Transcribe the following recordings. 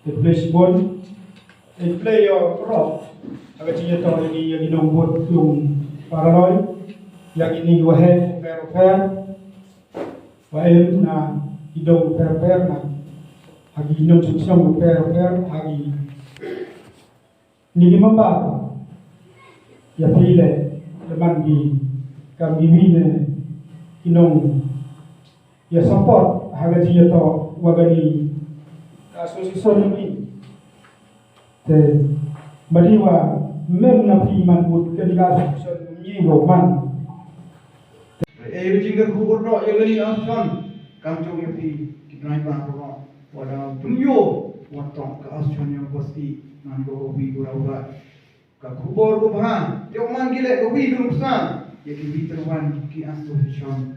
the place born, and play your rock. Agak cerita yang nombor yung paranoid, yang ini wahed per wahed na idong per na hagi inom susang per hagi ni mamba ya pile leman di kami bine inom ya support haga cerita wagani asosiasi ini te madiwa même na fi man wut ke diga so ni go man e jinga ku ro e gani asan kam jo ye fi kitnai ba ro wala bunyo wato ka asan yo pasti man go bi go ra ka khubor go bhan yo man gile go bi dum san ye ki bitran ki association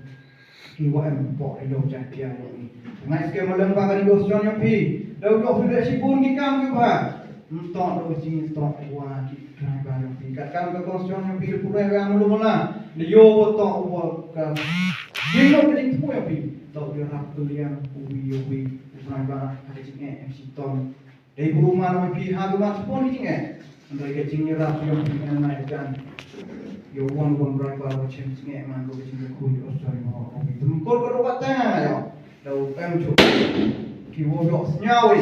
ki wa em po e lo ja pia yo ni ngai ske malang ba ka go asan yo fi do go fi si pun ki kam go ba Tok do sing tok wa ki kai ba yo pi ka kam ka konstitusi yo pi pura ga mulu mula le yo tok wa ka ding lo ki pu yo pi tok yo rap tu lian ubi kai ba ka jing MC Tom dei buru ma no pi ha do ma spon jing andai ka jing yo rap yo pi na na kan yo won right ba wa chen jing man do jing ku yo sorry mo obi dum ko ba ta yo do em chu ki wo yo snyawi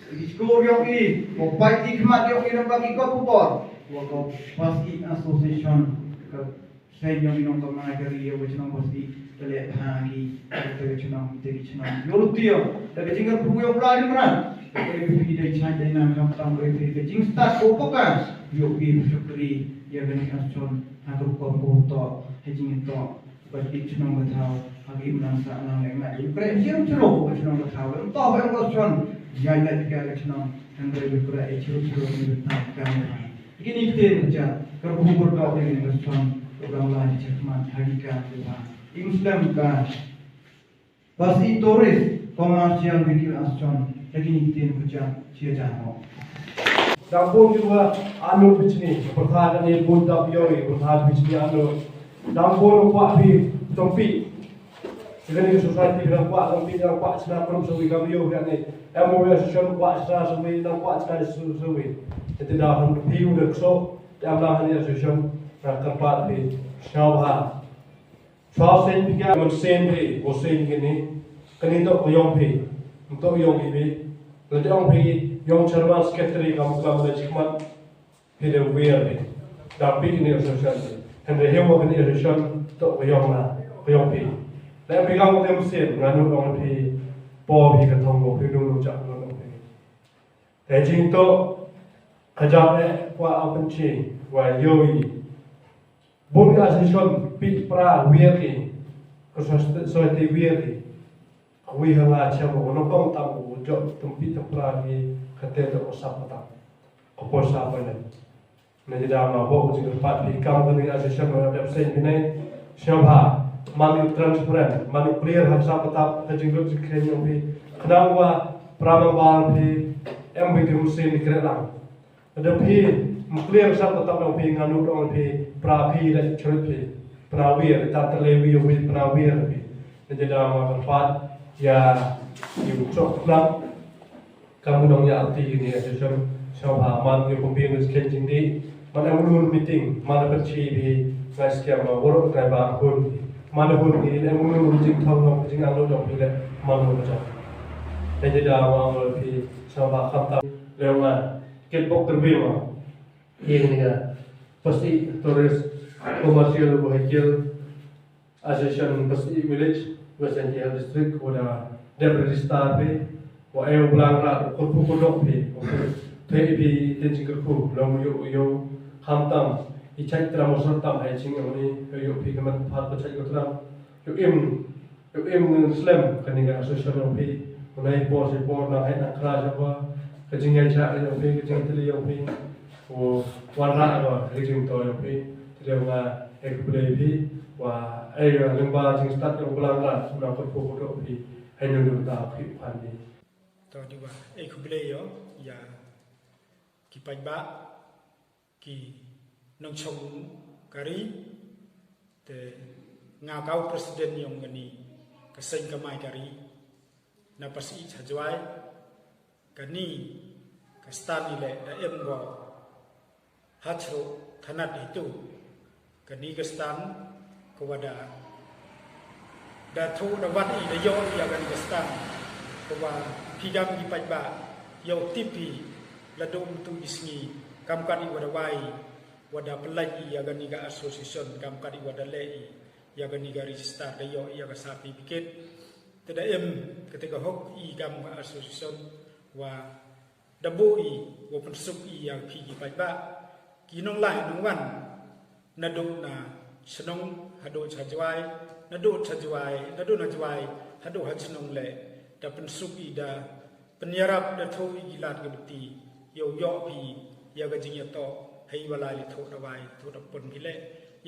Isko yung mo party khmat yung ng bagi ko kupor wo pasti association ka sen yung ng kamagari yo wachno pasti tele hangi tele chunam tele chunam yo lutio daga jingar pu yung plan man ko pi dai chai dai nam kam tam re ke jing start ko poka yo pi shukri ya gani ason ha ko ko to he jing to pasti chunam bathau agi nam sa nam le ma yo pre jiro chiro chunam bathau to ba yung ason ya ya tiga lechna andre bikura e chiro ni ta kamera begini kita baca kerbubur kau ini respon program lain cermat hakikat kita Islam ka pasti turis komersial bikin asjon begini kita baca cia jano dampung juga anu bicni pertahanan ni pun tak bioi pertahanan bicni anu dampung pak bi tompi segala society bilang pak tompi bilang pak sedang perlu sewi kami yo kan ni emo ya sosial pak sedang sewi dan pak sekali sewi jadi dah hendak piu dah so yang dah hanya sosial rakan pak bi syawha syawha sen tiga men bi o sen gini kini tu yong bi untuk yong bi nanti yong bi yong cerman sekretari kamu dah cikmat hide wear bi tapi ini sosial hendak hewa kini sosial tu yong na yong biและพี่เราเต็มเสียงงานนู้นองพี่ปอพี่กระทงพี่นุ่งรู้จักนู้นพี่แต่จริงโตขจับเนี่ยว่าเอาเป็นชีว่าโยยบุญอาศัยชนปีปลาเวียรีก็สวยที่เวียรีวิหารเชื่อว่าน้องต้องทำอุจจาระตุ้มปีตปลาที่ขัดเตะตัวสับปะตังก็พอสับไปเลยในที่ดามาบอกจริงๆปัดพี่กำลังอาศัยชนว่าแบบเส้นพี่เนี่ยเชื่อว่าmanu transparent, manu clear harsa patap kajinglok jikhen yung pi khnangwa pramawal pi MBT Hussein ikrelang ada pi clear harsa patap yung pi nganu dong pi prapi la churut pi prawir tatalewi yung pi prawir pi jadi dalam tempat ya yung sok klap kamu dong ya arti ini ya sesam syawha man yung pembina jikhen jindi mana ulun meeting mana berci pi ngai sekian worok kai ba hun mana pun ini emu jing thong jing anu dong ile mana macam jadi dah awal pi sama kata lewat kitbok terbima ini kan pasti turis komersial vehicle association pasti village West Angeles district udah dia register pi wa eu belangrat kupu kodok pi pi tenjing kerku lamu yo hamtam ichai tram osor tam hai ching oni yo pi kaman phat ko chai ko tram yo em slam kaninga association pi onai po se po na hai na kra jawa kajing ai cha yo pi kajing tili yo pi o warna ba kajing to yo pi tile wa ek play pi wa ai lemba jing start yo bulang la suna ko ko do pi hai no ta pi phan ni to juga ek play yo ya ki pai ba ki nông trồng cà ri te ngao kau presiden yang ngani kasing kamai cà ri na pasi hajwai กันนี่กัสตานี่แหละแต่เอ็มก็ฮัตโรถนัดituกันนี่กัสตานก็ว่าดาทูดาวัดอีดาโยยากันกัสตานก็ว่าพี่ดำกีปัจบะโยติปีละดมตุอิสงีกำกันอีวดาไววดาปลายยากันนี่กับ association กำกันอีวดาเลยากันนี่กับ register ดาโยยากับ certificate แต่ได้เอ็มketika hok i gam association wa dabu i wa pensuk i yang pi ki pai ba ki nong lai nong wan na do na snong hado chajwai na do chajwai na do na jwai hado ha snong le da pensuk i da penyarap da tho i gilat ke beti yo yo pi ya ga jing ya to hai wala li tho da wai tho da pon pi le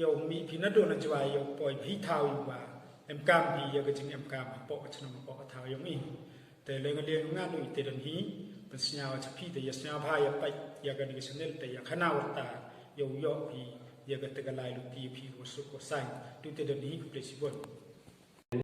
yo mi pi na do na jwai yo poi pi thau i ba em cam thì giờ cái chuyện em cam bỏ cái chân bỏ cái tháo giống nhưแต่เลยก็เรียนงานด้วยแต่ดันฮีเป็นสัญญาจะพี่แต่ยาสัญญาพายไปยากันก็เสนอแต่ยาขนาวัตตาโยโย่พี่ยากันตะกลายลูกพี่หัวสุกหัวใส่ดูแต่ดันฮีก็เปลี่ยนสิบวัน